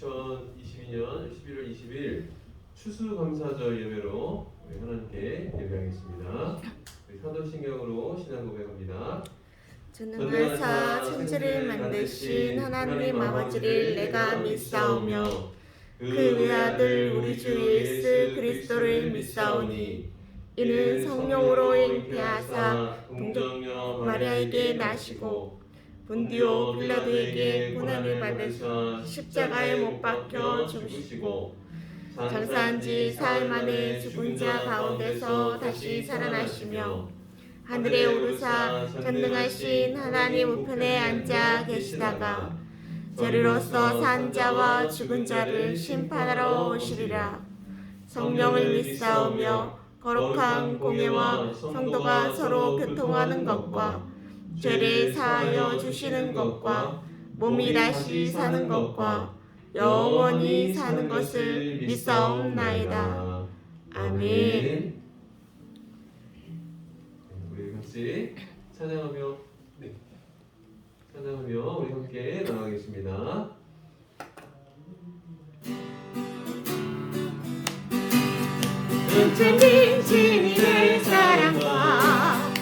2022년 11월 20일 추수감사절 예배로 우리 하나님께 예배하겠습니다. 우리 사도신경으로 신앙 고백합니다. 전능하사 천지를 만드신 하나님 아버지를 내가 믿사오며 그 외아들 우리 주 예수 그리스도를 믿사오니 이는 성령으로 잉태하사 동정녀 마리아에게 나시고 본디오 빌라도에게 고난을 받으사 십자가에 못 박혀 죽으시고 장사한 지 사흘 만에 죽은 자 가운데서 다시 살아나시며 하늘에 오르사 전능하신 하나님 우편에 앉아 계시다가 저리로서 산 자와 죽은 자를 심판하러 오시리라. 성령을 믿사오며 거룩한 공예와 성도가 서로 교통하는 것과 죄를 사하여 주시는 것과 몸이 다시 사는 것과 영원히 사는 것을 믿사옵나이다. 아멘. 우리 같이 찬양하며 우리 함께 나가겠습니다. 은총인 주님의 사랑과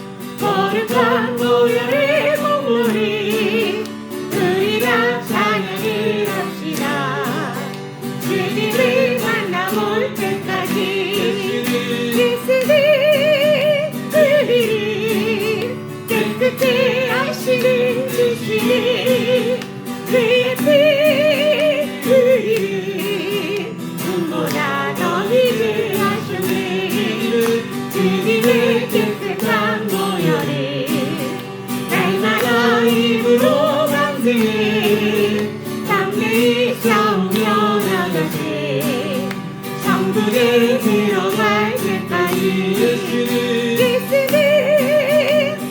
거룩한 보혈의 공물이 우리가 찬양을 합시다. 주님을 만나볼 때까지 예수님 우리를 깨끗게 하시는 주시니 그의 피 우리를 눈보다 더 믿을 주님의 깨끗한 보혈을 날마다 입으로 만드는 담대히 싸우며 나가세 성부에 들어갈 때까지 예수님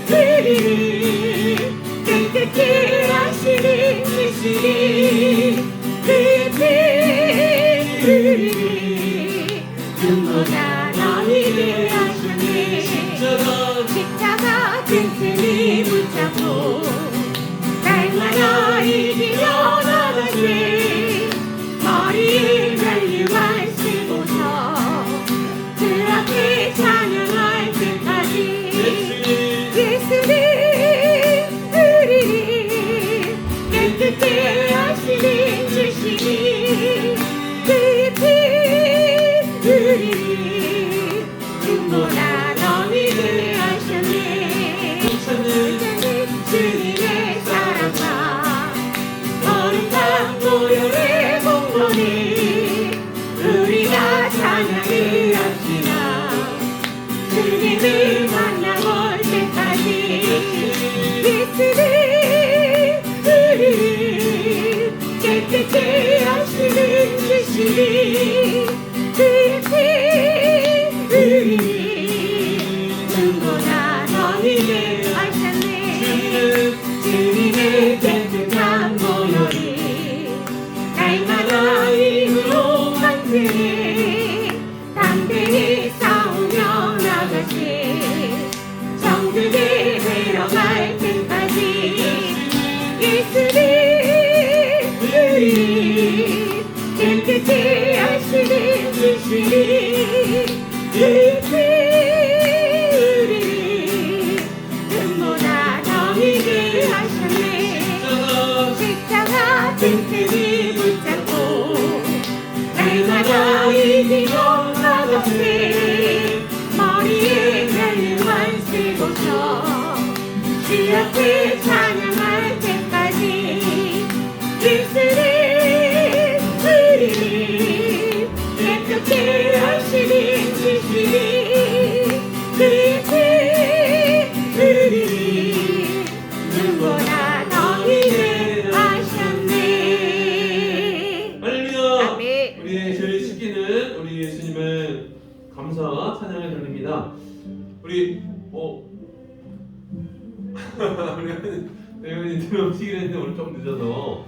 우리를 깨끗게 하시는 주시니 그의 피 우리를 눈보다 너희를 하시네 십자가 튼튼히 붙잡고 날마다 이기려 나가세 머리에 멸류관 쓰고서 그 앞에 찬양할 때까지 예수님 우리를 깨끗게 하시는 주시니 그의 피 우리를 눈보다 너희를 하셨네. 주님의 사랑과 거룩한 보혈의 공로니 우리가 찬양을 합시다. 주님을 만나볼 때까지 예수님 우리를 깨끗게 하시는 주시니 그의 피 우리를 눈보다 너희를 하셨네. 주님의 깨끗한 보혈이 날마다 힘으로 만드네 담대히 싸우며 나가세 정들게 데려갈 때까지 예수님 우리를 깨끗게 하시는 주시니 그의 피 우리를 눈보다 너희를 하셨네. 십자가 튼튼히 붙잡고 날마다 이기려 나가세 머리에 멸류관 쓰고서 주 앞에 찬양할 때까지 예수님 우리를 깨끗게 하시는 주시니 그의 피 우리를 눈보다 너희를 하셨네. 할렐루야. 아멘. 우리의 죄를 씻기는 우리 예수님을 감사 찬양을 드립니다. 우리 우리 들어오시긴 했는데 오늘 좀 늦어서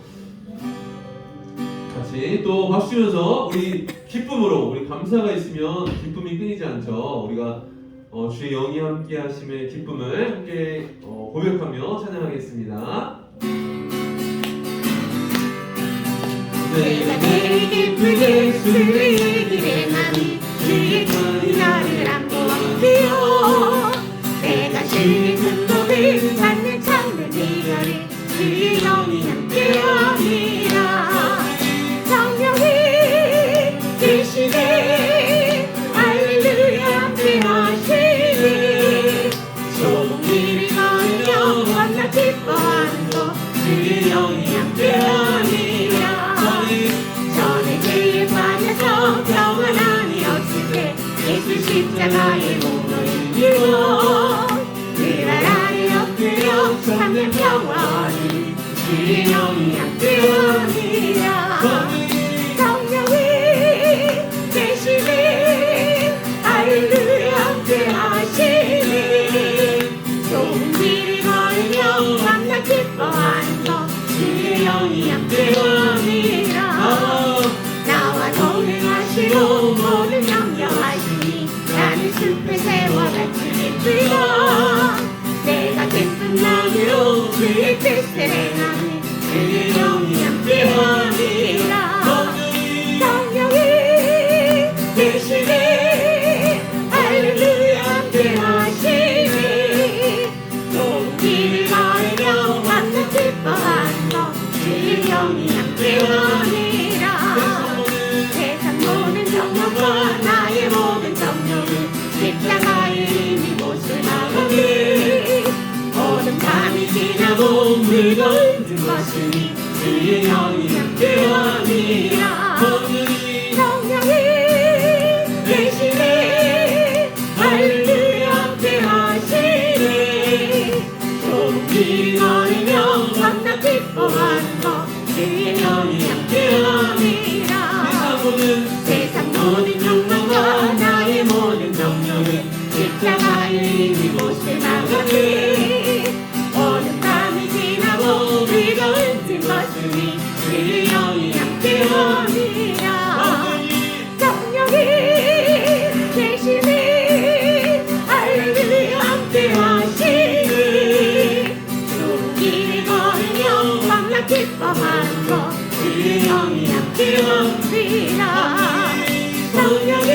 같이 또 박수 치면서 우리 기쁨으로 우리 감사가 있으면 기쁨이 끊이지 않죠. 우리가 주의 영이 함께 하심의 기쁨을 함께 고백하며 찬양하겠습니다. 내가 내 깊은 예수를 얘기를 하니 주의 손이 나를 안보하며 내가 주의 근복을 받는 참된 이별에 주의 영이 함께하리라 성령이 계시네 할렐루야 함께하시네 좁은 길을 걸으며 만나 기뻐하는 것 주의 영이 함께하리라 전에 죄에 빠져서 평안 안이 없을 때 예수 십자가의 몸을 이루어 그 날 아래 엎드려 참된 평화를 주의 영이 함께하리라 성령이 계시네 할렐루야 함께하시네 좁은 길을 걸으며 만나 기뻐하는 것 주의 영이 함께하리라 나와 동행하시고 모든 염려하시니 나는 숲의 새와 같이 기쁘다 내가 기쁜 마음으로 주의 뜻을 행하니 주의 영이 함께하리라 성령이 계시네 할렐루야 함께하시네 좁은 길을 걸으며 만나 기뻐하는 것 주의 영이 함께하리라 세상 모든 정욕과 나의 모든 정욕을 십자가의 힘이 못을 막으니 모든 밤이 지나고 물건 든 것이니 주의 영이 함께하리라 성령이 계시네 할렐루야 함께하시네 좁은 길 걸으며 만나 기뻐하는 것 주의 영이 함께하리라 세상 모든 욕망과 나의 모든 정욕을 십자가의 힘이 못을 막으니 모든 밤이 지나고 비가 든 것이니 주의 영이 함께하리라 성령이 계시네 할렐루야 함께하시네 좁은 길을 걸으며 만나 기뻐하는 것 주의 영이 함께하리라 성령이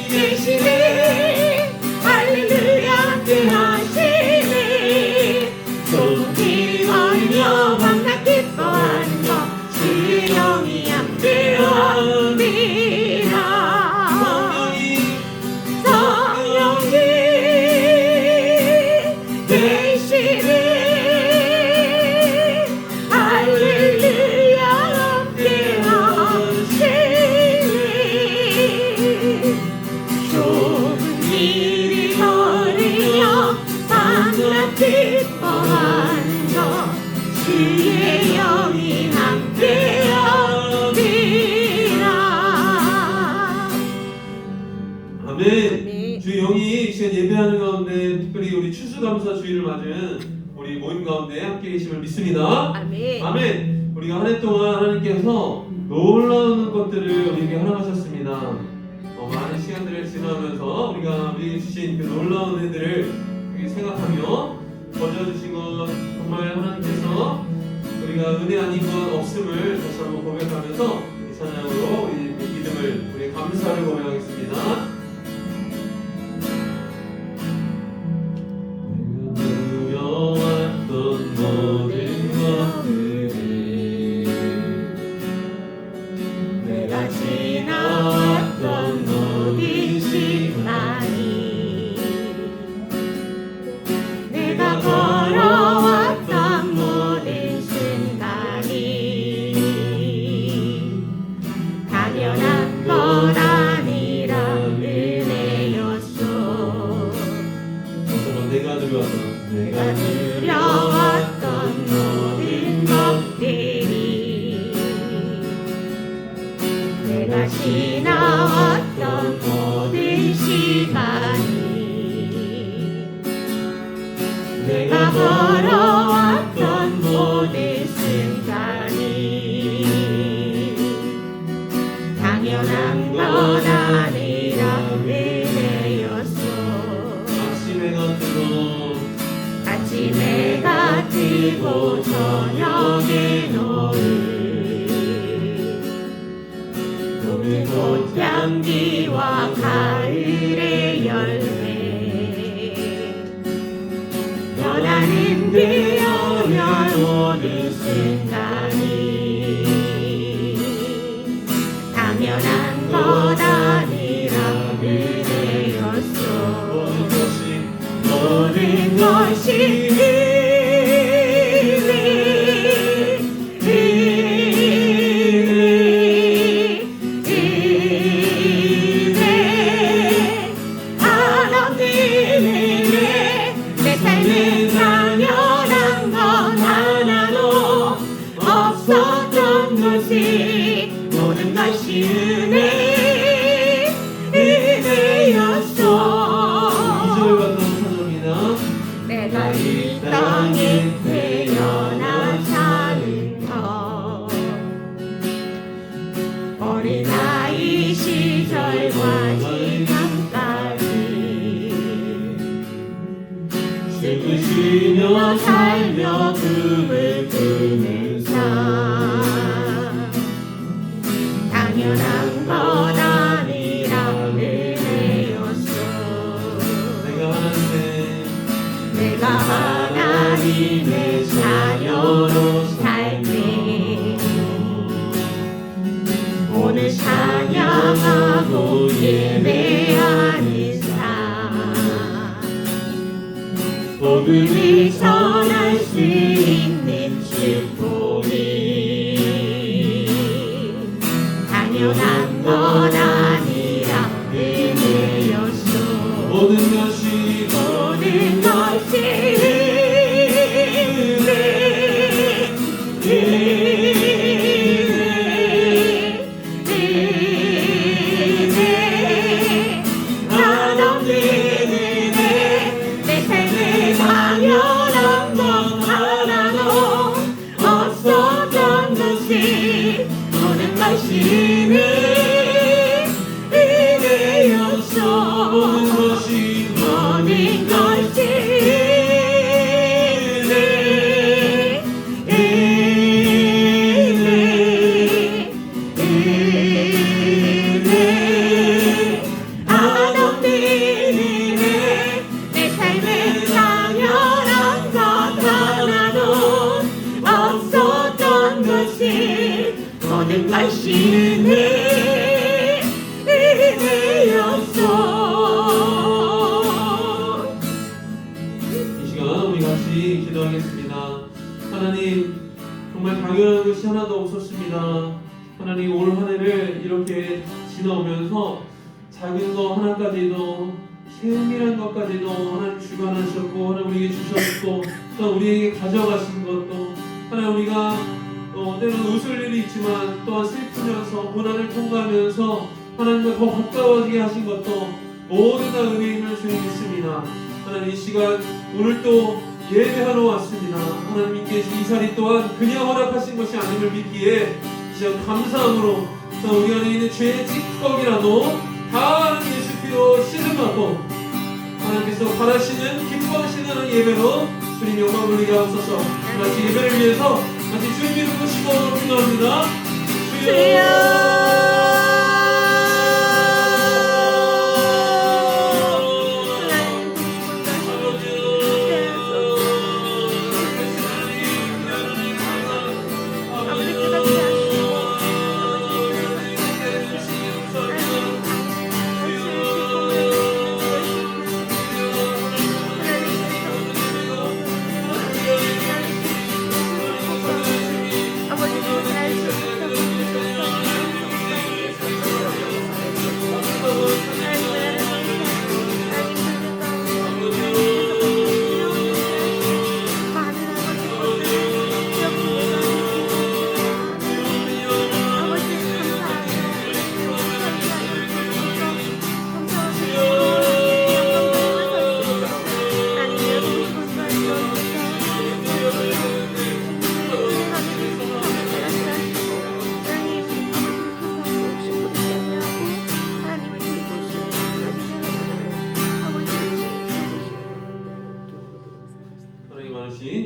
계시네 할렐루야 함께하시네 좁은 길을 걸으며 만나 기뻐하는 것 주의 영이 함께하리라 성령이 계시네 할렐루야 함께하시네 좁은 길을 걸으며 만나 기뻐하는 것 주의 영이 함께하리라 아멘. 주의 영이 이 시간 예배하는 가운데 특별히 우리 추수감사주의를 맞은 우리 모임 가운데 함께 계심을 믿습니다. 아멘. 아멘. 우리가 한 해 동안 하나님께서 놀라운 것들을 우리에게 허락하셨습니다. 많은 시간들을 지나면서 우리가 우리에게 주신 그 놀라운 은혜들을 생각하며 거저주신 것 정말 하나님께서 우리가 은혜 아닌 것 없음을 다시 한번 고백하면서 이 찬양으로 우리 믿음을 우리 감사를 고백하겠습니다. 두려웠던 모든 것들이 내가 지나왔던 모든 시간이 내가 걸어왔던 모든 순간이 당연한 것 아니라 은혜였소 내가 두려웠던 내가 두려웠던 모든 것들이 내가 지나왔던 모든 시간이 내가 걸어왔던 모든 순간이 당연한 것 아니라 은혜였소 아침 해가 뜨고 저녁에 노을 것이 모든 것이 은혜였소. 2절 같은 찬송입니다. 내가 이 땅에 태어나 사는 것 어린아이 시절과 지금까지 슬프시며 살며 꿈을 꾸는 삶 당연한 것 아니라 은혜였소. 내가 하나님의 자녀로 살때 오늘 찬양하고 예배하는 삶 복음을 전할 수 있는 축복이 당연한 것 아니라 은혜였소. 모든 것이 한없는 은혜 내 삶에 당연한 것 하나도 없었던 것이 모든 것이 은혜였소. 모든 것이 모든 것이 한없는 은혜 내 삶에 당연한 것 하나도 없었던 것이 모든 것이 은혜였소. 이 시간 우리 같이 기도하겠습니다. 하나님, 정말 당연한 것이 하나도 없었습니다. 하나님, 올 한 해를 이렇게 지나오면서 작은 거 하나까지도 세밀한 것까지도 하나님 주관하셨고 하나님 우리에게 주셨고 또 우리에게 가져가신 것도 하나님 우리가 때로는 웃을 일이 있지만 또한 슬프면서 고난을 통과하면서 하나님과 더 가까워지게 하신 것도 모두 다 은혜임을 주님 믿습니다. 하나님 이 시간 오늘 또 예배하러 왔습니다. 하나님께서 이 자리 또한 그냥 허락하신 것이 아님을 믿기에 이 시간 감사함으로 또 우리 안에 있는 죄의 찌꺼기라도 다 예수 피로 씻음받고 하나님께서 바라시는 기뻐하시는 예배로 주님 영광 돌리게 하옵소서. 같이 예배를 위해서 같이 주님 이름으로 시고하도록 기도합니다. 주여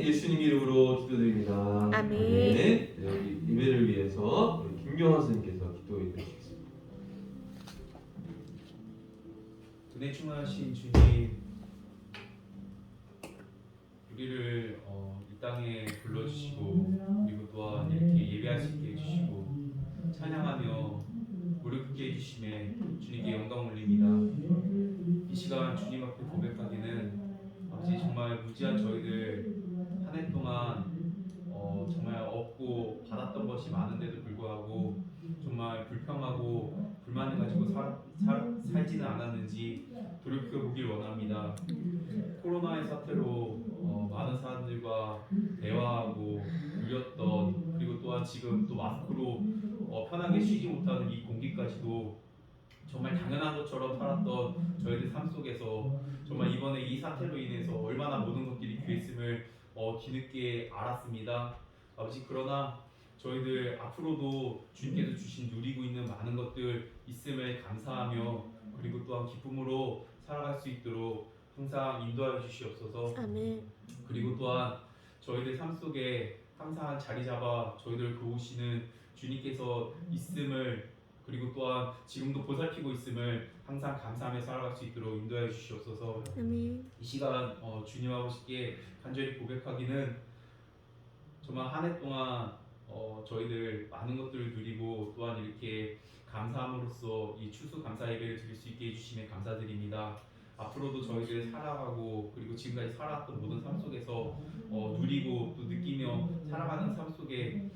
예수님 이름으로 기도드립니다. 아멘. 네, 여기 예배를 위해서 우리 김경환 선생님께서 기도해 주시겠습니다. 은혜 충만하신 주님, 우리를 이 땅에 불러주시고 그리고 또한 이렇게 예배할 수 있게 해주시고 찬양하며 무릎 꿇게 해주심에 주님께 영광 올립니다. 이 시간 주님 앞에 고백하기는 아버지 정말 무지한 저희들 한 해 동안 정말 얻고 받았던 것이 많은데도 불구하고 정말 불평하고 불만을 가지고 살지는 않았는지 돌이켜 보길 원합니다. 코로나의 사태로 많은 사람들과 대화하고 누렸던, 그리고 또한 지금 또 마스크로 편하게 쉬지 못하는 이 공기까지도 정말 당연한 것처럼 살았던 저희들 삶 속에서 정말 이번에 이 사태로 인해서 얼마나 모든 것들이 귀했음을 뒤늦게 알았습니다. 아버지, 그러나 저희들 앞으로도 주님께서 주신 누리고 있는 많은 것들 있음을 감사하며 그리고 또한 기쁨으로 살아갈 수 있도록 항상 인도하여 주시옵소서. 아멘. 그리고 또한 저희들 삶 속에 항상 자리 잡아 저희들 도우시는 주님께서 있음을, 그리고 또한 지금도 보살피고 있음을 항상 감사하며 살아갈 수 있도록 인도하여 주시옵소서. 아멘. 이 시간 주님 아버지께 간절히 고백하기는 정말 한 해 동안 저희들 많은 것들을 누리고 또한 이렇게 감사함으로써 이 추수 감사 예배를 드릴 수 있게 해주심에 감사드립니다. 앞으로도 저희들 살아가고 그리고 지금까지 살아왔던 모든 삶 속에서 누리고 또 느끼며 살아가는 삶 속에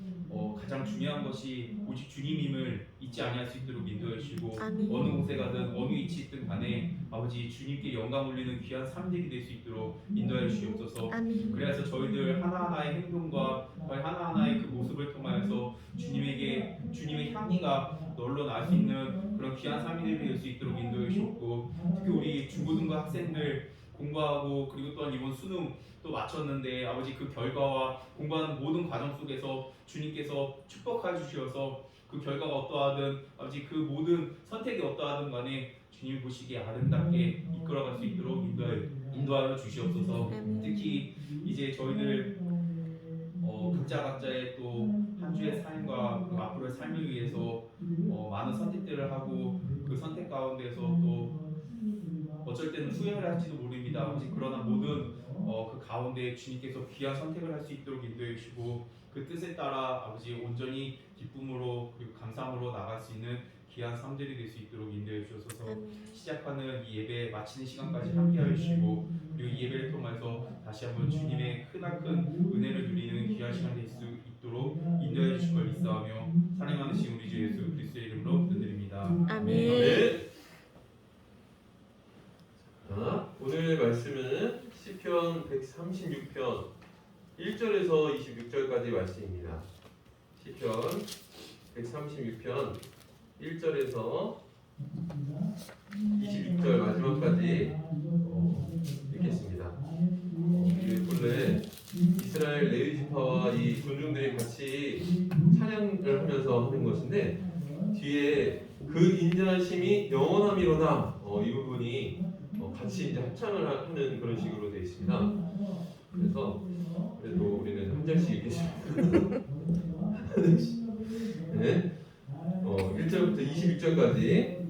가장 중요한 것이 오직 주님임을 잊지 아니할 수 있도록 인도해 주시고 아멘. 어느 곳에 가든 어느 위치에 있든 간에 아버지 주님께 영광 올리는 귀한 삶들이 될 수 있도록 인도해 주시옵소서. 아멘. 그래서 저희들 하나하나의 행동과 하나하나의 그 모습을 통하여서 주님의 향기가 널러 날 수 있는 그런 귀한 삶이 될 수 있도록 인도해 주시옵고, 특히 우리 중고등부 학생들 공부하고 그리고 또한 이번 수능 또 마쳤는데 아버지 그 결과와 공부하는 모든 과정 속에서 주님께서 축복해 주셔서 그 결과가 어떠하든 아버지 그 모든 선택이 어떠하든 간에 주님 보시기에 아름답게 이끌어갈 수 있도록 인도하여 주시옵소서. 특히 이제 저희들 각자의 또 한 주의 삶과 그 앞으로의 삶을 위해서 많은 선택들을 하고 그 선택 가운데서 또 어쩔 때는 후회를 할지도 모릅니다. 아버지, 그러나 모든 그 가운데 주님께서 귀한 선택을 할 수 있도록 인도해 주시고 그 뜻에 따라 아버지 온전히 기쁨으로 그리고 감사함으로 나갈 수 있는 귀한 삶들이 될 수 있도록 인도해 주셔서 시작하는 이 예배 마치는 시간까지 함께하여 주시고 그리고 이 예배를 통해서 다시 한번 주님의 크나큰 은혜를 누리는 귀한 시간 될 수 있도록 인도해 주실 걸 믿사오며 사랑하는 신 우리 주 예수 그리스도의 이름으로 기도드립니다. 아멘. 네. 자, 오늘 말씀은 시편 136편 1절에서 26절까지 말씀입니다. 시편 136편 1절에서 26절 마지막까지 읽겠습니다. 본래 이스라엘 레위 지파와 이 군중들이 같이 찬양을 하면서 하는 것인데 뒤에 그 인자하심이 영원함이로다 이 부분이 같이 이제 합창을 하는 그런 식으로 되어 있습니다. 그래서 그래도 우리는 한 절씩 읽겠습니다. 네. 1절부터 26절까지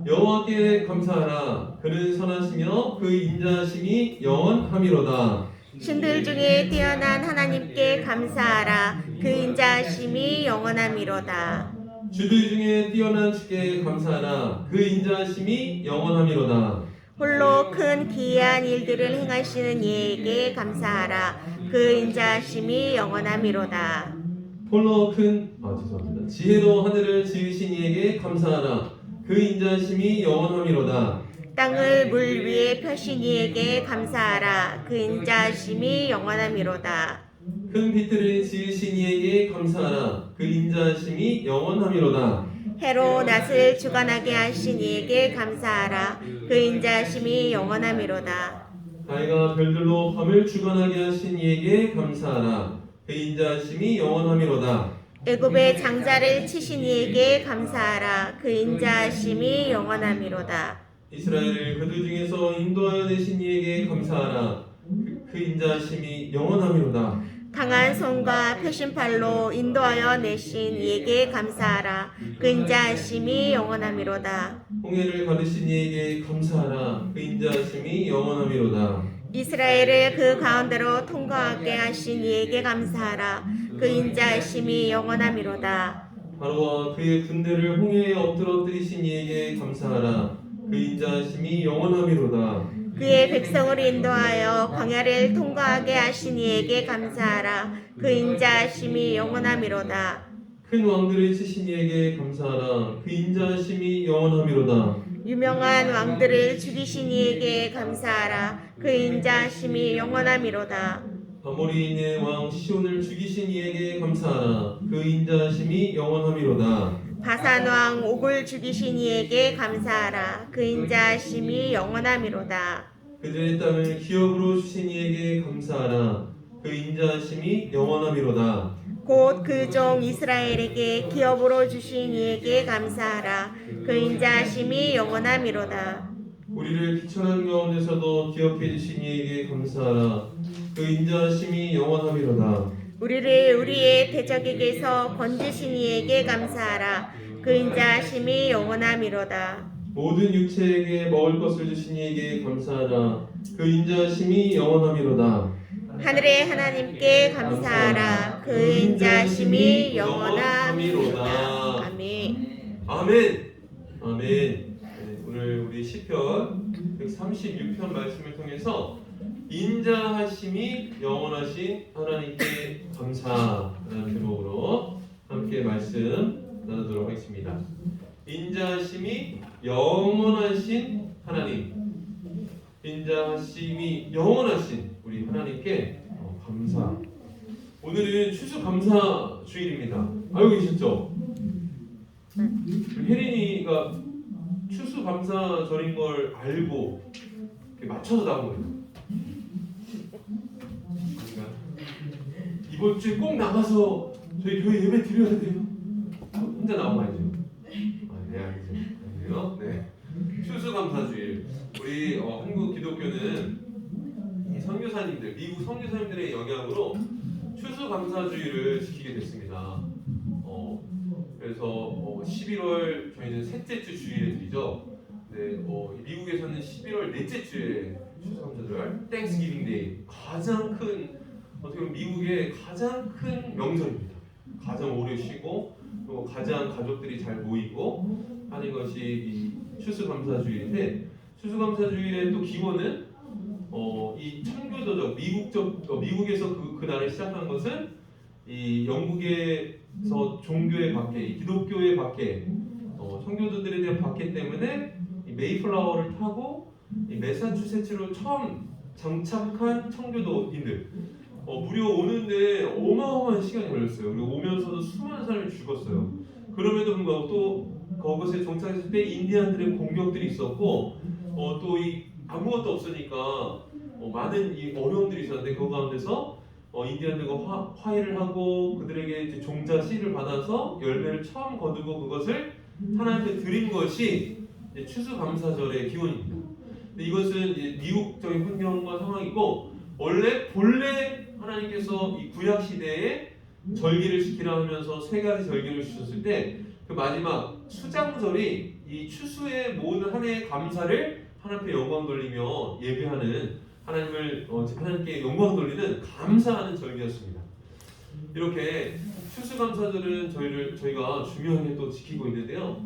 여호와께 감사하라. 그는 선하시며 그 인자하심이 영원함이로다. 신들 중에 뛰어난 하나님께 감사하라. 그 인자하심이 영원함이로다. 주들 중에 뛰어난 주께 감사하라. 그 인자하심이 영원함이로다. 홀로 큰 기이한 일들을 행하시는 이에게 감사하라. 그 인자하심이 영원함이로다. 홀로 죄송합니다. 지혜로 하늘을 지으신 이에게 감사하라. 그 인자하심이 영원함이로다. 땅을 물 위에 펴신 이에게 감사하라. 그 인자하심이 영원함이로다. 큰 빛들을 지으신 이에게 감사하라. 그 인자하심이 영원함이로다. 해로 낯을 주관하게 하신 이에게 감사하라. 그 인자하심이 영원함이로다. 달과 별들로 밤을 주관하게 하신 이에게 감사하라. 그 인자하심이 영원함이로다. 애굽의 장자를 치신 이에게 감사하라. 그 인자하심이 영원함이로다. 이스라엘을 그들 중에서 인도하여 내신 이에게 감사하라. 그 인자하심이 영원함이로다. 강한 손과 펴신 팔로 인도하여 내신 이에게 감사하라. 그 인자하심이 영원함이로다. 홍해를 가르신 이에게 감사하라. 그 인자하심이 영원함이로다. 이스라엘을 그 가운데로 통과하게 하신 이에게 감사하라. 그 인자하심이 영원함이로다. 바로와 그의 군대를 홍해에 엎드러뜨리신 이에게 감사하라. 그 인자하심이 영원함이로다. 그의 백성을 인도하여 광야를 통과하게 하신 이에게 감사하라. 그 인자하심이 영원하미로다. 큰 왕들을 치신 이에게 감사하라. 그 인자하심이 영원하미로다. 유명한 왕들을 죽이신 이에게 감사하라. 그 인자하심이 영원하미로다. 아모리인의 왕 시온을 죽이신 이에게 감사하라. 그 인자하심이 영원하미로다. 바산 왕 옥을 죽이신 이에게 감사하라. 그 인자하심이 영원하미로다. 그들의 땅을 기업으로 주신 이에게 감사하라. 그 인자하심이 영원하미로다. 곧 그 종 이스라엘에게 기업으로 주신 이에게 감사하라. 그 인자하심이 영원하미로다. 우리를 비천한 가운데서도 기업해 주신 이에게 감사하라. 그 인자하심이 영원하미로다. 우리를 우리의 대적에게서 건지신 이에게 감사하라. 그 인자하심이 영원하미로다. 모든 육체에게 먹을 것을 주신 이에게 감사하라. 그 인자하심이 영원하미로다. 하늘의 하나님께 감사하라. 그 인자하심이 영원하미로다. 아멘. 아멘. 아멘. 네, 오늘 우리 시편 136편 말씀을 통해서 인자하심이 영원하신 하나님께 감사라는 제목으로 함께 말씀 나누도록 하겠습니다. 인자하심이 영원하신 하나님, 인자하심이 영원하신 우리 하나님께 감사. 오늘은 추수감사 주일입니다. 알고 계셨죠? 혜린이가 추수감사절인 걸 알고 맞춰서 나온 거예요. 이번 주에 꼭 나가서 저희 교회 예배 드려야 돼요. 혼자 나오면 아니죠. 네, 알겠죠. 네. 추수감사주일. 우리 한국 기독교는 이 선교사님들, 미국 선교사님들의 영향으로 추수감사주일을 지키게 됐습니다. 그래서 11월 저희는 셋째 주 주일에 드리죠. 네, 미국에서는 11월 넷째 주에 추수감사절, 땡스기빙 데이, 가장 큰 어떻게 보면 미국의 가장 큰 명절입니다. 가장 오래 쉬고 또 가장 가족들이 잘 모이고 하는 것이 이 추수감사주일인데, 추수감사주일의 또 기원은 이 청교도적 미국에서 그 날을 시작한 것은 이 영국에서 종교의 박해, 이 기독교의 박해, 청교도들에 대한 박해 때문에 이 메이플라워를 타고 이 매사추세츠로 처음 정착한 청교도인들 무려 오는데 어마어마한 시간이 걸렸어요. 그리고 오면서도 수많은 사람이 죽었어요. 그럼에도 불구하고 또 그것에 정착했을 때 인디안들의 공격들이 있었고 또 이 아무것도 없으니까 많은 이 어려움들이 있었는데 그 가운데서 인디안들과 화해를 하고 그들에게 이제 종자 씨를 받아서 열매를 처음 거두고 그것을 하나님께 드린 것이 이제 추수감사절의 기원입니다. 근데 이것은 이제 미국적인 환경과 상황이고 본래 하나님께서 이 구약 시대에 절기를 지키라 하면서 세 가지 절기를 주셨을 때 그 마지막 수장절이 이 추수의 모든 한 해의 감사를 하나님께 영광 돌리며 예배하는 하나님께 영광 돌리는 감사하는 절기였습니다. 이렇게 추수감사절은 저희가 중요하게 또 지키고 있는데요.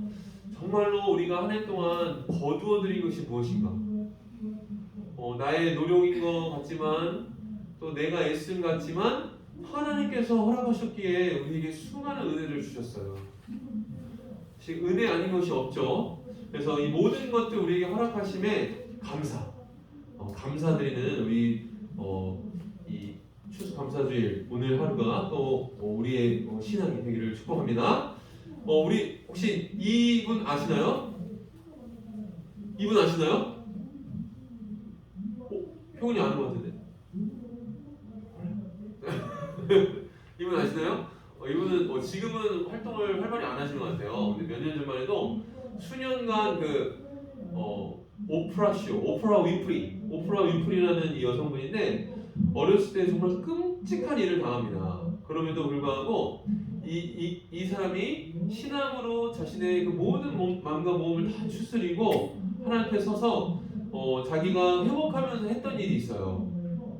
정말로 우리가 한 해 동안 거두어 드린 것이 무엇인가? 나의 노력인 것 같지만 또 내가 애쓴 같지만 하나님께서 허락하셨기에 우리에게 수많은 은혜를 주셨어요. 은혜 아닌 것이 없죠. 그래서 이 모든 것들 우리에게 허락하심에 감사드리는 우리 이 추수감사주일 오늘 하루가 또 우리의 신앙이 되기를 축복합니다. 우리 혹시 이분 아시나요? 이분 아시나요? 형은이 아는 것 같은데. 이분 아시나요? 이분은 지금은 활동을 활발히 안 하시는 것 같아요. 근데 몇 년 전만 해도 수년간 오프라 윈프리라는 이 여성분인데 어렸을 때 정말 끔찍한 일을 당합니다. 그럼에도 불구하고 이 사람이 신앙으로 자신의 그 모든 마음과 몸을 다 추스리고 하나님 앞에 서서 자기가 회복하면서 했던 일이 있어요.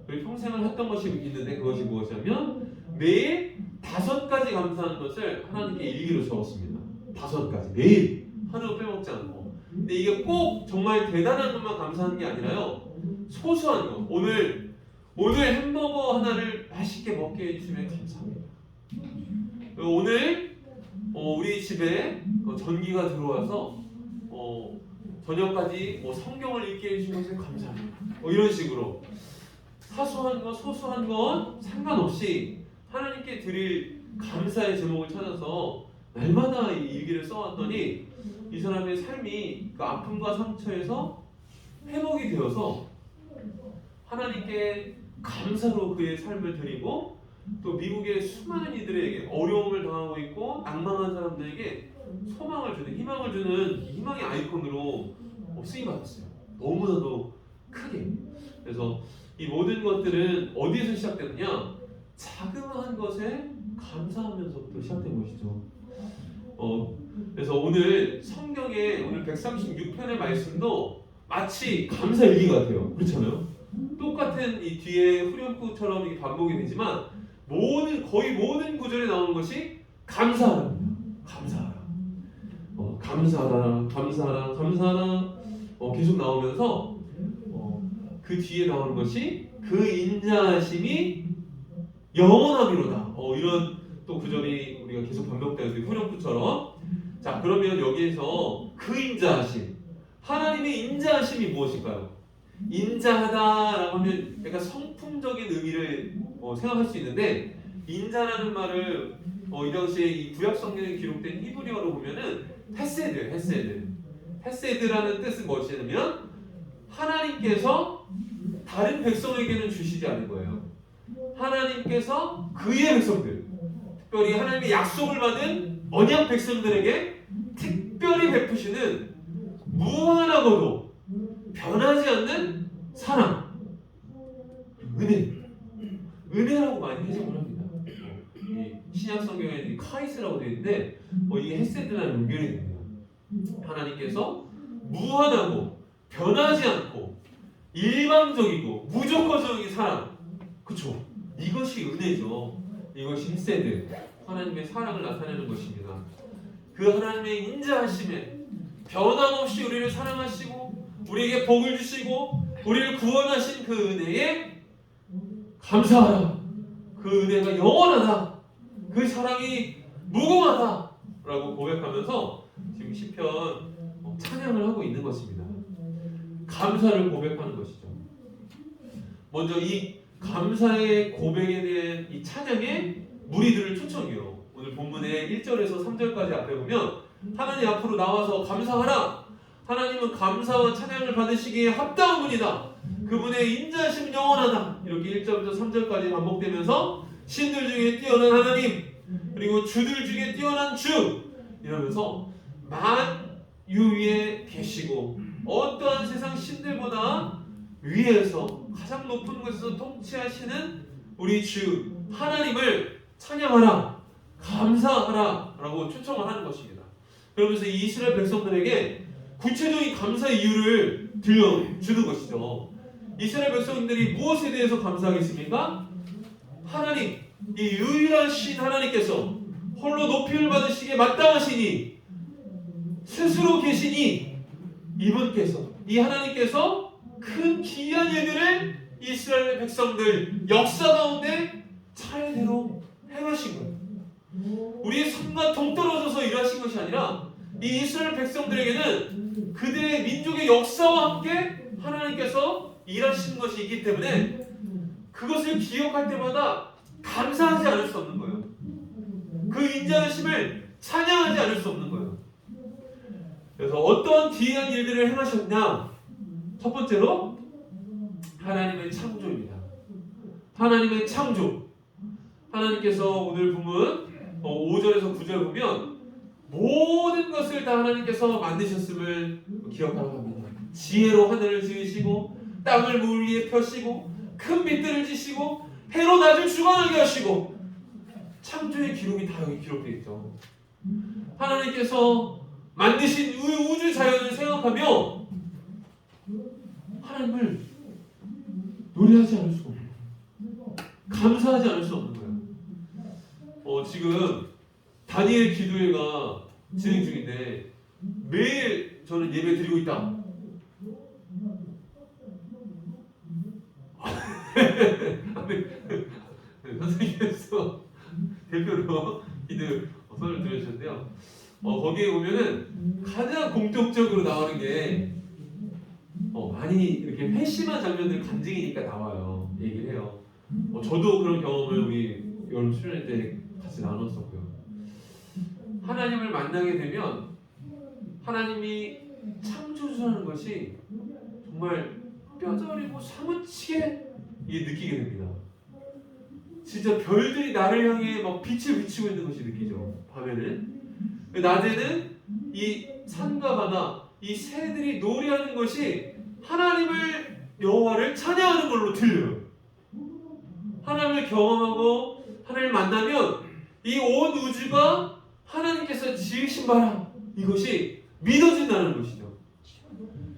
그리고 평생을 했던 것이 있는데 그것이 무엇이냐면 매일 5가지 감사하는 것을 하나님께 일기로 적었습니다. 5가지 매일 하루 빼먹지 않고. 근데 이게 꼭 정말 대단한 것만 감사하는 게 아니라요. 소소한 거. 오늘 햄버거 하나를 맛있게 먹게 해주시면 감사합니다. 오늘 우리 집에 전기가 들어와서 저녁까지 성경을 읽게 해주신 것에 감사합니다. 이런 식으로 사소한 것, 소소한 건 상관없이 하나님께 드릴 감사의 제목을 찾아서 날마다 이 일기를 써왔더니 이 사람의 삶이 그 아픔과 상처에서 회복이 되어서 하나님께 감사로 그의 삶을 드리고 또 미국의 수많은 이들에게 어려움을 당하고 있고 낭망한 사람들에게 소망을 주는, 희망을 주는 희망의 아이콘으로 쓰임받았어요. 너무나도 크게. 그래서 이 모든 것들은 어디에서 시작되느냐? 자그마한 것에 감사하면서부터 시작된 것이죠. 그래서 오늘 성경의 오늘 136편의 말씀도 마치 감사일기 같아요. 그렇잖아요? 똑같은 이 뒤에 후렴구처럼 이게 반복이 되지만 거의 모든 구절에 나오는 것이 감사하랍니다. 감사하라. 감사하라, 감사하라, 감사하라. 계속 나오면서 그 뒤에 나오는 것이 그 인자하심이 영원함이로다. 이런 또 구절이 우리가 계속 반복되어서 후렴구처럼. 자, 그러면 여기에서 그 인자하심, 하나님의 인자하심이 무엇일까요? 인자하다라고 하면 약간 성품적인 의미를 생각할 수 있는데, 인자라는 말을 이 당시에 이 구약 성경에 기록된 히브리어로 보면은 헤세드예요. 헤세드라는 뜻은 무엇이냐면 하나님께서 다른 백성에게는 주시지 않은 거예요. 하나님께서 그의 백성들, 특별히 하나님의 약속을 받은 언약 백성들에게 특별히 베푸시는 무한하고도 변하지 않는 사랑, 은혜라고 많이 해석을 합니다. 이 신약 성경에는 카이스라고 되어 있는데 이게 헤세드라는 연결이 됩니다. 하나님께서 무한하고 변하지 않고 일방적이고 무조건적인 사랑, 그쵸? 이것이 은혜죠. 이것이 헤세드, 하나님의 사랑을 나타내는 것입니다. 그 하나님의 인자하심에 변함없이 우리를 사랑하시고 우리에게 복을 주시고 우리를 구원하신 그 은혜에 감사하라. 그 은혜가 영원하다. 그 사랑이 무궁하다 라고 고백하면서 지금 시편 찬양을 하고 있는 것입니다. 감사를 고백하는 것이죠. 먼저 이 감사의 고백에 대한 이 찬양에 무리들을 초청해요. 오늘 본문의 1절에서 3절까지 앞에 보면 하나님 앞으로 나와서 감사하라. 하나님은 감사와 찬양을 받으시기에 합당한 분이다. 그분의 인자하심은 영원하다. 이렇게 1절부터 3절까지 반복되면서 신들 중에 뛰어난 하나님, 그리고 주들 중에 뛰어난 주, 이러면서 만유 위에 계시고 어떠한 세상 신들보다 위에서 가장 높은 곳에서 통치하시는 우리 주 하나님을 찬양하라, 감사하라 라고 초청을 하는 것입니다. 그러면서 이 이스라엘 백성들에게 구체적인 감사의 이유를 들려주는 것이죠. 이스라엘 백성들이 무엇에 대해서 감사하겠습니까? 하나님, 이 유일하신 하나님께서 홀로 높임을 받으시기에 마땅하시니 스스로 계시니 이분께서, 이 하나님께서 큰 기이한 일들을 이스라엘 백성들 역사 가운데 차례대로 행하신 거예요. 우리의 삶과 동떨어져서 일하신 것이 아니라 이 이스라엘 백성들에게는 그들의 민족의 역사와 함께 하나님께서 일하시는 것이 있기 때문에 그것을 기억할 때마다 감사하지 않을 수 없는 거예요. 그 인자하심을 찬양하지 않을 수 없는 거예요. 그래서 어떠한 기이한 일들을 행하셨냐? 첫 번째로 하나님의 창조입니다. 하나님의 창조. 하나님께서 오늘 보면 5절에서 9절 보면 모든 것을 다 하나님께서 만드셨음을 기억하라고 합니다. 지혜로 하늘을 지으시고 땅을 물 위에 펴시고 큰 빛들을 지시고 해로 낮을 주관하게 하시고, 창조의 기록이 다 여기 기록되어 있죠. 하나님께서 만드신 우주 자연을 생각하며 하나님을 노래하지 않을 수 없는 거예요. 감사하지 않을 수 없는 거예요. 지금 다니엘 기도회가 진행 중인데 매일 저는 예배 드리고 있다. 목사님께서 대표로 기도 선을 들어주셨는데요. 거기에 보면은 가장 공통적으로 나오는 게 많이 이렇게 회심한 장면들 간증이니까 나와요. 얘기를 해요. 저도 그런 경험을 우리 여름 수련회 때 같이 나눴었고요. 하나님을 만나게 되면 하나님이 창조주라는 것이 정말 뼈저리고 사무치게 느끼게 됩니다. 진짜 별들이 나를 향해 막 빛을 비추고 있는 것이 느끼죠. 밤에는. 낮에는 이 산과 바다, 이 새들이 노래하는 것이 하나님을 여호와를 찬양하는 걸로 들려요. 하나님을 경험하고 하나님을 만나면 이 온 우주가 하나님께서 지으신 바라 이것이 믿어진다는 것이죠.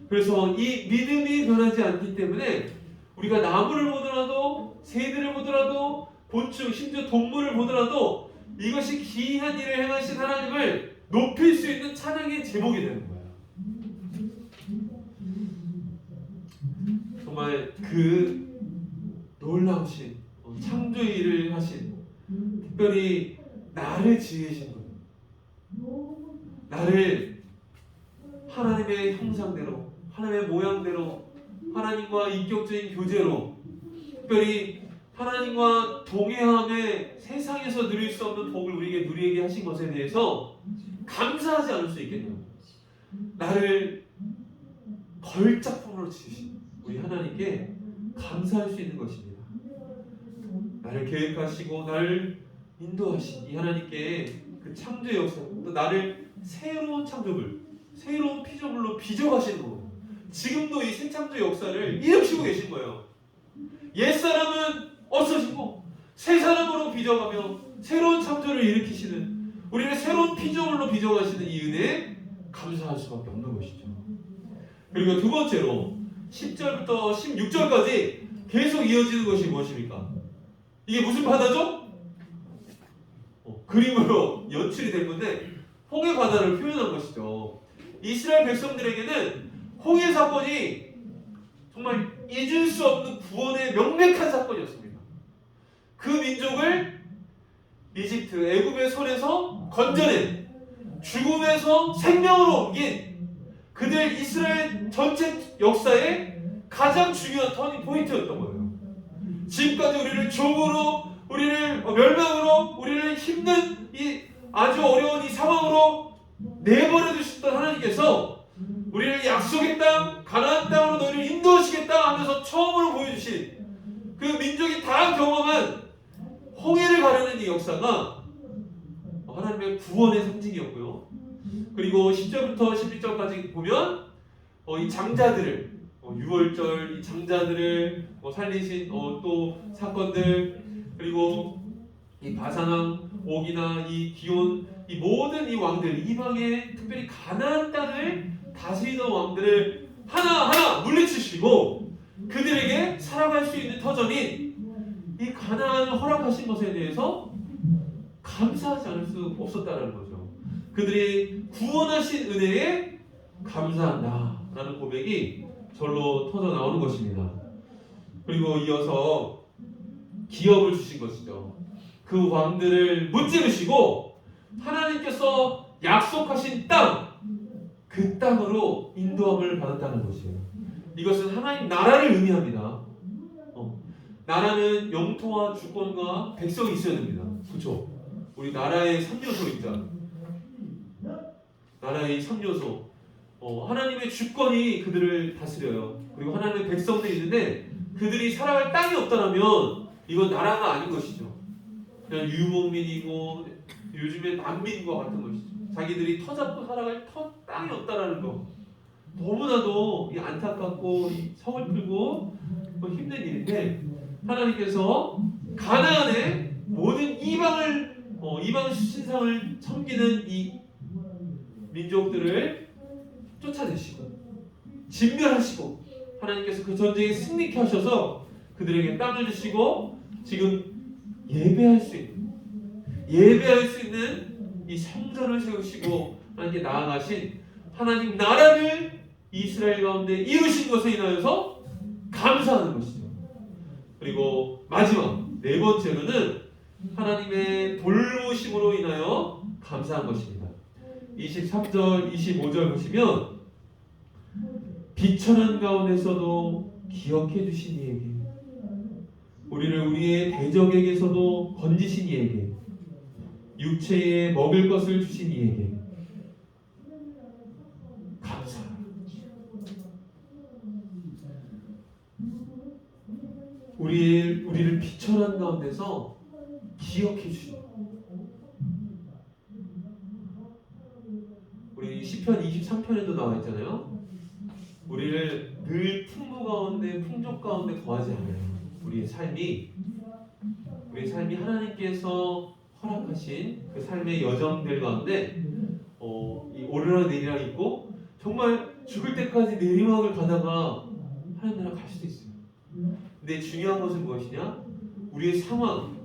그래서 이 믿음이 변하지 않기 때문에 우리가 나무를 보더라도 새들을 보더라도 곤충 심지어 동물을 보더라도 이것이 기이한 일을 행하신 하나님을 높일 수 있는 찬양의 제목이 되는 거예요. 정말 그 놀라우신 창조의 일을 하신 특별히 나를 지으신 분, 나를 하나님의 형상대로 하나님의 모양대로 하나님과 인격적인 교제로 특별히 하나님과 동행함에 세상에서 누릴 수 없는 복을 우리에게 누리게 하신 것에 대해서 감사하지 않을 수 있겠냐고. 나를 걸작품으로 지으신 우리 하나님께 감사할 수 있는 것입니다. 나를 계획하시고 나를 인도하신 이 하나님께 그 창조의 역사, 또 나를 새로운 창조물, 새로운 피조물로 빚어가시는 거예요. 지금도 이 새 창조 역사를 일으키고 계신 거예요. 옛사람은 없어지고 새 사람으로 빚어가며 새로운 창조를 일으키시는, 우리를 새로운 피조물로 빚어가시는 이 은혜에 감사할 수밖에 없는 것이죠. 그리고 두 번째로 10절부터 16절까지 계속 이어지는 것이 무엇입니까? 이게 무슨 바다죠? 그림으로 연출이 된 건데 홍해 바다를 표현한 것이죠. 이스라엘 백성들에게는 홍해 사건이 정말 잊을 수 없는 구원의 명백한 사건이었습니다. 그 민족을 이집트, 애굽의 손에서 건져낸, 죽음에서 생명으로 옮긴 그들 이스라엘 전체 역사의 가장 중요한 터닝 포인트였던 거예요. 지금까지 우리를 종으로, 우리를 멸망으로, 우리를 힘든 이 아주 어려운 이 상황으로 내버려 두셨던 하나님께서 우리를 약속의 땅, 가나안 땅으로 너희를 인도하시겠다 하면서 처음으로 보여주신 그 민족이 다 경험한 홍해를 가르는 이 역사가 하나님의 구원의 상징이었고요. 그리고 10절부터 11절까지 보면 이 장자들을, 유월절 이 장자들을 살리신 또 사건들, 그리고 이 바산왕 옥이나 이 기온, 이 모든 이 왕들, 이방의 특별히 가나안 땅을 다스리던 왕들을 하나하나 물리치시고 그들에게 살아갈 수 있는 터전인 이 가나안을 허락하신 것에 대해서 감사하지 않을 수 없었다는 거죠. 그들이 구원하신 은혜에 감사한다 라는 고백이 절로 터져 나오는 것입니다. 그리고 이어서 기업을 주신 것이죠. 그 왕들을 무찌르시고 하나님께서 약속하신 땅, 그 땅으로 인도함을 받았다는 것이에요. 이것은 하나님 나라를 의미합니다. 나라는 영토와 주권과 백성이 있어야 됩니다. 그렇죠? 우리 나라의 3요소 있잖아. 나라의 3요소. 하나님의 주권이 그들을 다스려요. 그리고 하나님의 백성들이 있는데 그들이 살아갈 땅이 없다면 이건 나라가 아닌 것이죠. 그냥 유목민이고 요즘에 난민과 같은 것이죠. 자기들이 터 잡고 살아갈 땅이 없다라는 거. 너무나도 안타깝고 서글프고 힘든 일인데 하나님께서 가나안의 모든 이방 신상을 섬기는 이 민족들을 쫓아내시고 진멸하시고 하나님께서 그 전쟁에 승리케 하셔서 그들에게 땅을 주시고 지금 예배할 수 있는 이 성전을 세우시고 하나님께 나아가신 하나님 나라를 이스라엘 가운데 이루신 것에 인하여서 감사하는 것이죠. 그리고 마지막 네 번째로는 하나님의 돌보심으로 인하여 감사한 것입니다. 23절, 25절 보시면 비천한 가운데서도 기억해 주신 이에게, 우리를 우리의 대적에게서도 건지신 이에게, 육체에 먹을 것을 주신 이에게 감사합니다. 우리를 비천한 가운데서 기억해 주신, 우리 시편 23편에도 나와 있잖아요. 우리를 늘 풍부 가운데, 풍족 가운데 거하지 않아요. 우리의 삶이 하나님께서 허락하신 그 삶의 여정들 가운데 이 오르락내리락 있고, 정말 죽을 때까지 내리막을 가다가 하나님 나라 갈 수도 있어요. 근데 중요한 것은 무엇이냐? 우리의 상황,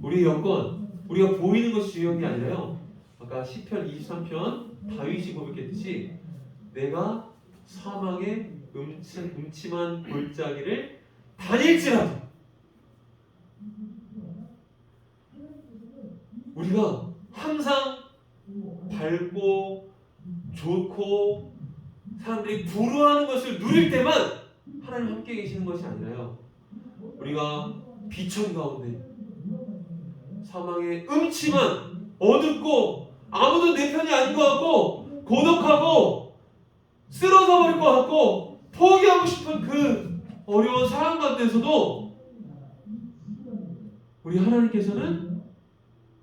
우리의 여건, 우리가 보이는 것이 중요한 게 아니라요, 아까 시편 23편 다윗이 고백했듯이 내가 사망의 음침한 골짜기를 다닐지라도, 우리가 항상 밝고 좋고 사람들이 부러워하는 것을 누릴 때만 하나님 함께 계시는 것이 아니라요, 우리가 비천 가운데 사망의 음침한, 어둡고 아무도 내 편이 아닌 것 같고 고독하고 쓰러져 버릴 것 같고 포기하고 싶은 그 어려운 상황 가운데서도 우리 하나님께서는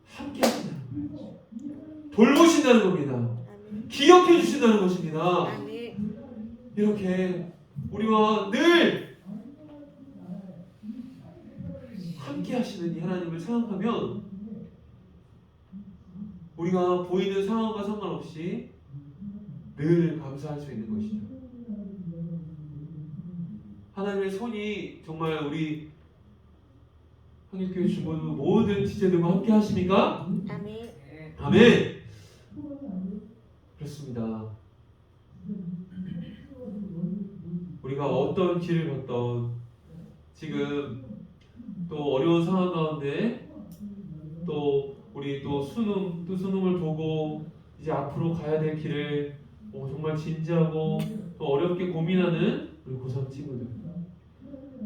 함께 하신다는 거예요. 돌보신다는 겁니다. 기억해 주신다는 것입니다. 이렇게 우리와 늘 함께 하시는 이 하나님을 생각하면 우리가 보이는 상황과 상관없이 늘 감사할 수 있는 것이죠. 하나님의 손이 정말 우리 한길교회 주보도 모든 지체들과 함께 하십니까? 아멘. 아멘. 그렇습니다. 우리가 어떤 길을 걷던, 지금 또 어려운 상황 가운데 또 우리 또 수능을 보고 이제 앞으로 가야 될 길을 정말 진지하고 또 어렵게 고민하는 우리 고3 친구들,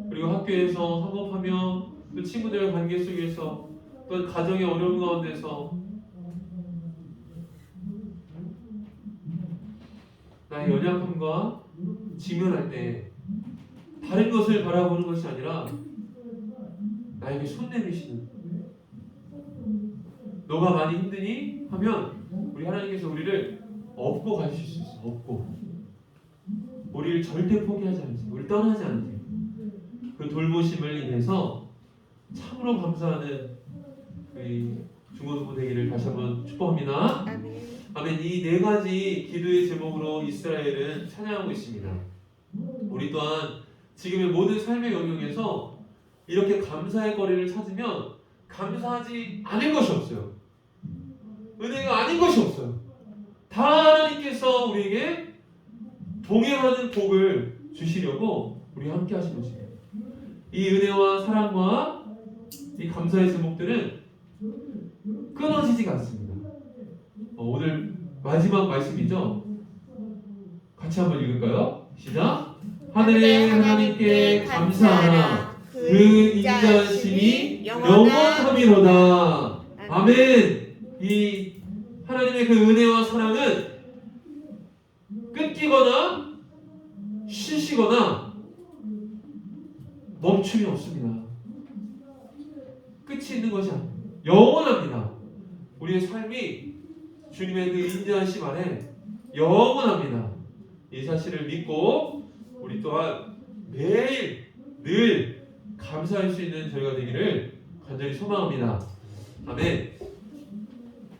그리고 학교에서 학업하며 또 친구들의 관계 속에서 또 가정의 어려움 가운데서 나의 연약함과 직면할 때 다른 것을 바라보는 것이 아니라 나에게 손 내미시는, 너가 많이 힘드니? 하면 우리 하나님께서 우리를 업고 가실 수 있어요. 업고 우리를 절대 포기하지 않으세요. 우리를 떠나지 않으세요. 그 돌보심을 인해서 참으로 감사하는 우리 중고등부 되기를 다시 한번 축복합니다. 아멘. 이 네 가지 기도의 제목으로 이스라엘은 찬양하고 있습니다. 우리 또한 지금의 모든 삶의 영역에서 이렇게 감사의 거리를 찾으면 감사하지 않을 것이 없어요. 은혜가 아닌 것이 없어요. 다 하나님께서 우리에게 동행하는 복을 주시려고 우리 함께 하신 것이에요. 이 은혜와 사랑과 이 감사의 제목들은 끊어지지가 않습니다. 오늘 마지막 말씀이죠. 같이 한번 읽을까요? 시작. 하늘의 하나님께 감사하라. 그 인자하심이 영원함이로다. 아멘. 이 하나님의 그 은혜와 사랑은 끊기거나 쉬시거나 멈춤이 없습니다. 끝이 있는 것이 아닙니다. 영원합니다. 우리의 삶이 주님의 그 인자하심 안에 영원합니다. 이 사실을 믿고 우리 또한 매일 늘 감사할 수 있는 저희가 되기를 간절히 소망합니다. 아멘.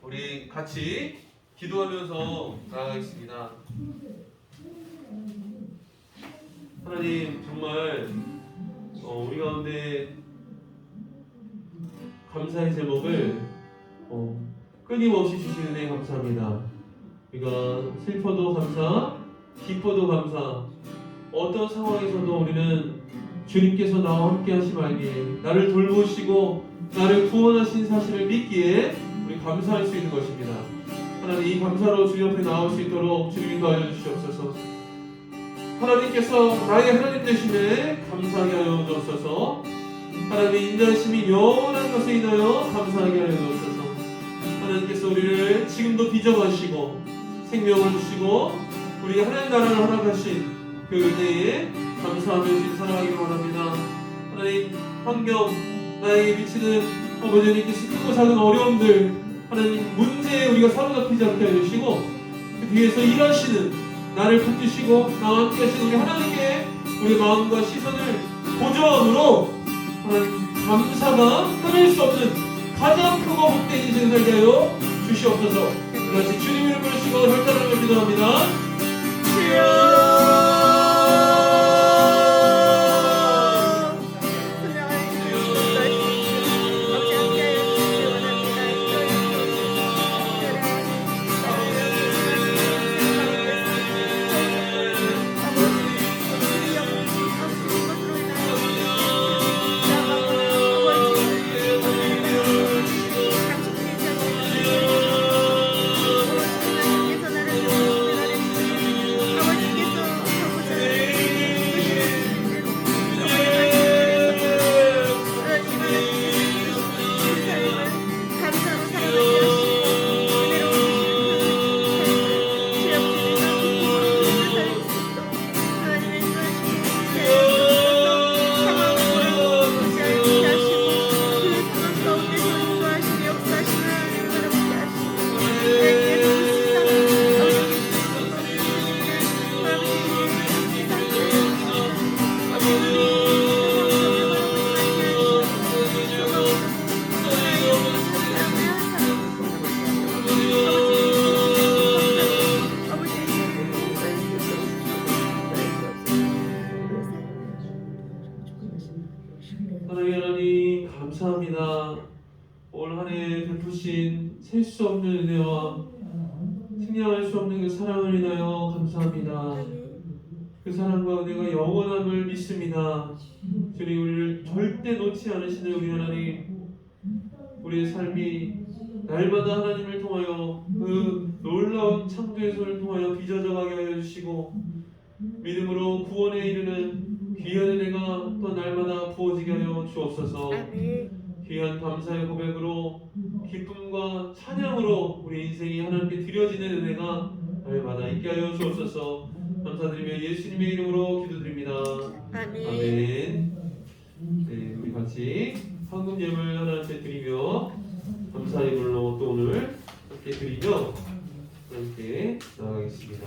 우리 같이 기도하면서 나아가겠습니다. 하나님, 정말 우리 가운데 감사의 제목을 끊임없이 주신 은혜 감사합니다. 우리가 슬퍼도 감사, 기뻐도 감사, 어떤 상황에서도 우리는 주님께서 나와 함께 하심 알기에 나를 돌보시고 나를 구원하신 사실을 믿기에 우리 감사할 수 있는 것입니다. 하나님, 이 감사로 주님 앞에 나올 수 있도록 주님 인도하여 주시옵소서. 하나님께서 나의 하나님 되심에 감사하게 하여 주옵소서. 하나님의 인자하심이 영원한 것에 인하여 감사하게 하여 주옵소서. 하나님께서 우리를 지금도 비전하시고 생명을 주시고 우리 하나님 나라를 허락하신 그 은혜에 감사하며 주님 살아가기를 원합니다. 하나님, 환경, 나에게 미치는 아버지 하나님께서 크고 작은 어려움들, 하나님 문제에 우리가 사로잡히지 않게 해주시고 그 뒤에서 일하시는 나를 붙드시고 나와 함께 하시는 우리 하나님께 우리 마음과 시선을 고정으로 하나님 감사가 끊을 수 없는 가장 크고 복된 인생을 살게 하여 주시옵소서. 다시 주님 이름을 부르시고 절단하며 기도합니다. 하나님 감사합니다. 올 한 해 베푸신 셀 수 없는 은혜와 생략할 수 없는 그 사랑을 인하여 감사합니다. 그 사랑과 은혜가 영원함을 믿습니다. 주님, 우리를 절대 놓지 않으시는 우리 하나님, 우리의 삶이 날마다 하나님을 통하여 그 놀라운 창조의 손을 통하여 빚어져가게 하여 주시고 믿음으로 구원에 이르는 귀한 은혜가 또 날마다 부어지게 하여 주옵소서. 귀한 감사의 고백으로 기쁨과 찬양으로 우리 인생이 하나님께 드려지는 은혜가 날마다 있게 하여 주옵소서. 감사드리며 예수님의 이름으로 기도드립니다. 아멘. 네, 우리 같이 황금 예물 하나님께 드리며 감사의 물로 또 오늘 함께 드리며 함께 나가겠습니다.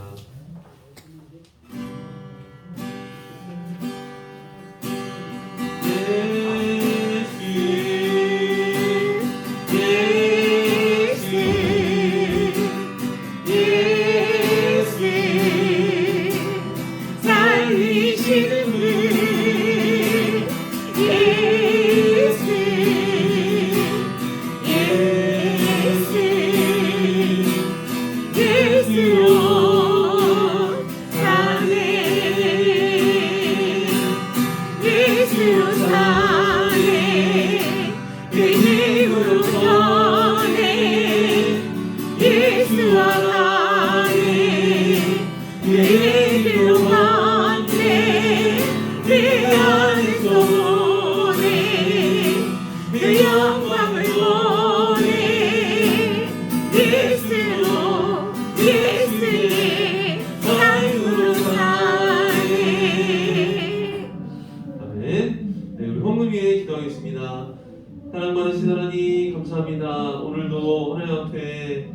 사랑 많으신 하나님 감사합니다. 오늘도 하나님 앞에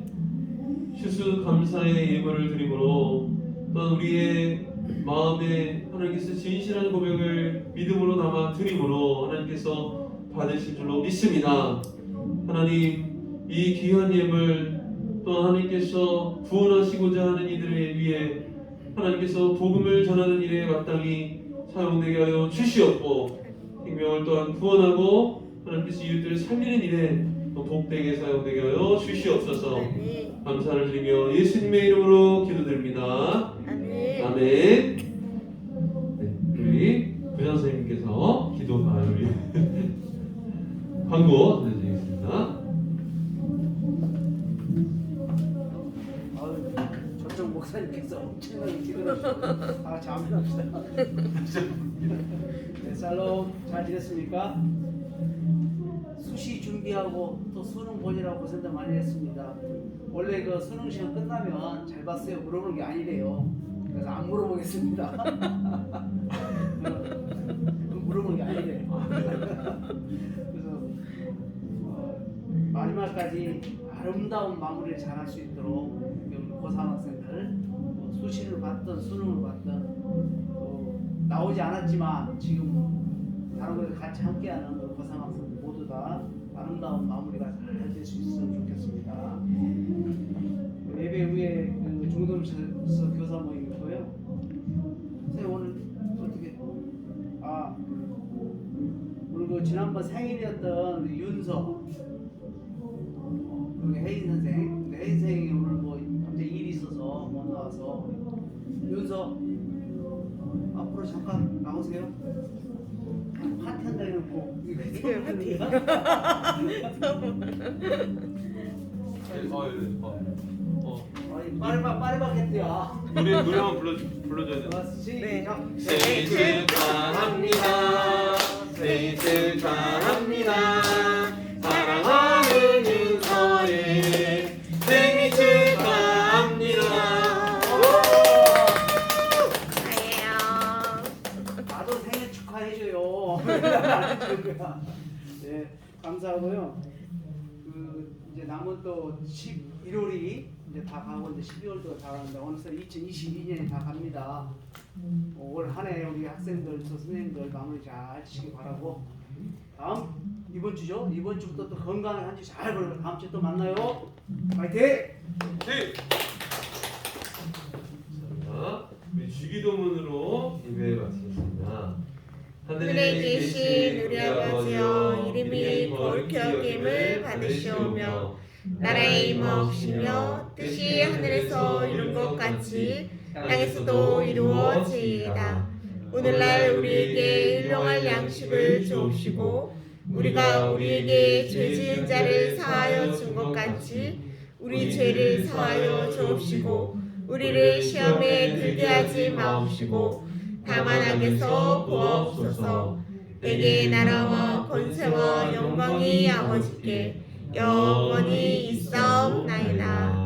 추수 감사의 예물을 드림으로 또한 우리의 마음에 하나님께서 진실한 고백을 믿음으로 담아 드림으로 하나님께서 받으실 줄로 믿습니다. 하나님, 이 귀한 예물 또한 하나님께서 구원하시고자 하는 이들을 위해 하나님께서 복음을 전하는 일에 마땅히 사용되게 하여 주시옵고 생명을 또한 구원하고 하나님께서 이웃들을 살리는 일에 또 복되게 사용되게 하여 주시옵소서. 감사를 드리며 예수님의 이름으로 기도드립니다. 아멘. 네, 우리 부장 선생님께서 광고 목사님께서 엄청나게 기도하시고 다 같이 아멘 합시다. 네, 샬롬 잘 지냈습니까? 수시 준비하고 또 수능 보느라고 고생도 많이 했습니다. 원래 그 수능 시험 끝나면 잘 봤어요 물어보는 게 아니래요. 그래서 안 물어보겠습니다. 물어보는 게 아니래요. 그래서 마지막까지 아름다운 마무리를 잘 할 수 있도록 고3 학생들 수시를 받든 수능을 받든 나오지 않았지만 지금 다른 곳에 같이 함께하는 고3 학생들 모두 다 아름다운 마무리가 잘 될 수 있으면 좋겠습니다. 예배 후에 그 중동서 교사 모임이고요. 선생님 오늘 어떻게 오늘 그 지난번 생일이었던 우리 윤서 우리 혜인 선생, 혜인 선생이 오늘 뭐 갑자기 일이 있어서 못 나와서 윤서 앞으로 잠깐 나오세요. 파티 한다 해놓고 이게 파티. 아니 파리바게뜨야. 노래 한번 불러줘야 돼. 시작. 생일 축하합니다. 생일 축하합니다. 사랑하는 윤서의 생일 축하합니다. 축하해요. 나도 생일 축하해줘요. 네, 감사하고요. 그 이제 남은 또 11월이 이제 다 가고 이제 12월도 다 가는데 어느새 2022년이 다 갑니다. 올 한 해 우리 학생들, 또 선생님들 마무리 잘 지시기 바라고. 다음 이번 주죠. 이번 주부터 또 건강하게 한 주 잘 보내고 다음 주에 또 만나요. 파이팅! 네. 자, 우리 주기도문으로 예배 마치겠습니다. 하늘에 계신 우리 아버지여 이름이 거룩히 여김을 받으시오며 나라의 임하옵시며 뜻이 하늘에서 이룬 것 같이 땅에서도 이루어지이다. 오늘날 우리에게 일용할 양식을 주옵시고 우리가 우리에게 죄 지은 자를 사하여 준 것 같이 우리 죄를 사하여 주옵시고 우리를 시험에 들게 하지 마옵시고 다만 악에서 구하옵소서. 내게 나라와 권세와 영광이 아버지께 영원히 있사옵나이다.